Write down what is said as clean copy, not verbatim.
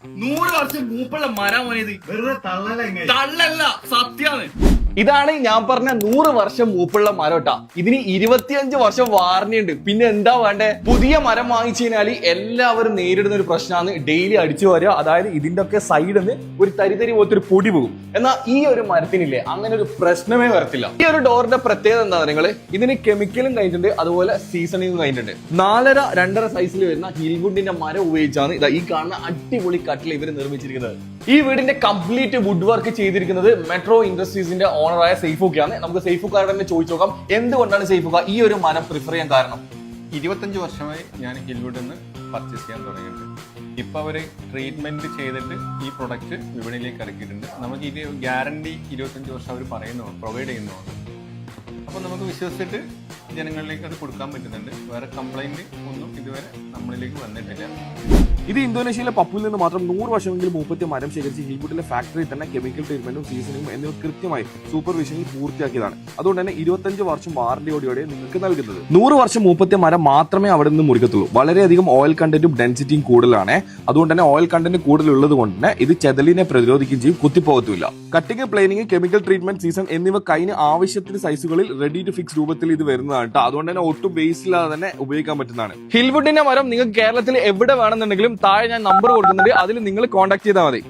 100 വർഷം മൂപ്പുള്ള മരം പോയത് വെറുതെ തള്ളല്ല, സത്യാണ്. ഇതാണ് ഞാൻ പറഞ്ഞ 100 വർഷം മൂപ്പുള്ള മരം ട്ടാ. ഇതിന് 25 വർഷം വാറന്റി ഉണ്ട്. പിന്നെ എന്താ വേണ്ടേ? പുതിയ മരം വാങ്ങിച്ചു കഴിഞ്ഞാൽ എല്ലാവരും നേരിടുന്ന ഒരു പ്രശ്നമാണ് ഡെയിലി അടിച്ചു വരിക. അതായത് ഇതിന്റെ ഒക്കെ സൈഡിൽ നിന്ന് ഒരു തരിതരി പോലത്തെ ഒരു പൊടി പോകും. എന്നാൽ ഈ ഒരു മരത്തിനില്ലേ അങ്ങനെ ഒരു പ്രശ്നമേ വരത്തില്ല. ഈ ഒരു ഡോറിന്റെ പ്രത്യേകത എന്താ നിങ്ങൾ, ഇതിന് കെമിക്കലും കഴിഞ്ഞിട്ടുണ്ട്, അതുപോലെ സീസണിങ്ങും കഴിഞ്ഞിട്ടുണ്ട്. 4.5 2.5 സൈസിൽ വരുന്ന ഹിൽവുഡിന്റെ മരം ഉപയോഗിച്ചാണ് ഇതാ ഈ കാണുന്ന അടിപൊളി കട്ടിൽ ഇവർ നിർമ്മിച്ചിരിക്കുന്നത്. ഈ വീടിന്റെ കംപ്ലീറ്റ് വുഡ് വർക്ക് ചെയ്തിരിക്കുന്നത് മെട്രോ ഇൻഡസ്ട്രീസിന്റെ ഓണറായ സെയ്ഫുക്കാണ്. നമുക്ക് സെയ്ഫുക്കാരോട് തന്നെ ചോദിച്ചു നോക്കാം എന്തുകൊണ്ടാണ് സെയ്ഫുക്ക ഈ ഒരു മരം പ്രിഫർ ചെയ്യാൻ കാരണം. 25 വർഷമായി ഞാൻ ഹിൽവുഡിൽ നിന്ന് പർച്ചേസ് ചെയ്യാൻ തുടങ്ങിയിട്ടുണ്ട്. ഇപ്പോൾ അവർ ട്രീറ്റ്മെന്റ് ചെയ്തിട്ട് ഈ പ്രൊഡക്റ്റ് വിപണിയിലേക്ക് ഇറക്കിയിട്ടുണ്ട്. നമുക്ക് ഇത് ഗ്യാരണ്ടി 25 വർഷം അവർ പറയുന്നതാണ്, പ്രൊവൈഡ് ചെയ്യുന്നതാണ്. അപ്പോൾ നമുക്ക് വിശ്വസിച്ചിട്ട് ജനങ്ങളിലേക്ക് അത് കൊടുക്കാൻ പറ്റുന്നുണ്ട്. വേറെ കംപ്ലൈന്റ് ഒന്നും ഇതുവരെ നമ്മളിലേക്ക് വന്നിട്ടില്ല. ഇത് ഇന്തോനേഷ്യയിലെ പപ്പുവിൽ നിന്ന് മാത്രം 100 വർഷമെങ്കിലും മൂപ്പത്തി മരം ശേഖരിച്ച് ഹിൽവുഡിലെ ഫാക്ടറിയിൽ തന്നെ കെമിക്കൽ ട്രീറ്റ്മെന്റും സീസണിങ്ങും എന്നിവ കൃത്യമായി സൂപ്പർവിഷനിൽ പൂർത്തിയാക്കിയതാണ്. അതുകൊണ്ട് തന്നെ 25 വർഷം വാറന്റിയോടെ നിങ്ങൾക്ക് നൽകുന്നത്. 100 വർഷം മൂപ്പത്തി മരം മാത്രമേ അവിടെ നിന്ന് മുറിക്കത്തുള്ളൂ. വളരെയധികം ഓയിൽ കണ്ടന്റും ഡെൻസിറ്റിയും കൂടുതലാണ്. അതുകൊണ്ട് തന്നെ ഓയിൽ കണ്ടന്റ് കൂടുതലുള്ളത് കൊണ്ട് തന്നെ ഇത് ചെതലിനെ പ്രതിരോധിക്കുകയും ചെയ്യും, കുത്തിപ്പോകത്തുമില്ല. കട്ടിങ്, പ്ലെയിനിങ്, കെമിക്കൽ ട്രീറ്റ്മെന്റ്, സീസൺ എന്നിവ കഴിഞ്ഞ് ആവശ്യത്തിന് സൈസുകളിൽ റെഡി ടു ഫിക്സ് രൂപത്തിൽ ഇത് വരുന്നതാണ്. അതുകൊണ്ട് തന്നെ ഒട്ടും വേസ്റ്റ് ഇല്ലാതെ തന്നെ ഉപയോഗിക്കാൻ പറ്റുന്നതാണ്. ഹിൽവുഡിന്റെ മരം നിങ്ങൾക്ക് കേരളത്തിൽ എവിടെ വേണമെന്നുണ്ടെങ്കിലും താഴെ ഞാൻ നമ്പർ കൊടുക്കുന്നുണ്ട്, അതിൽ നിങ്ങൾ കോൺടാക്ട് ചെയ്താൽ മതി.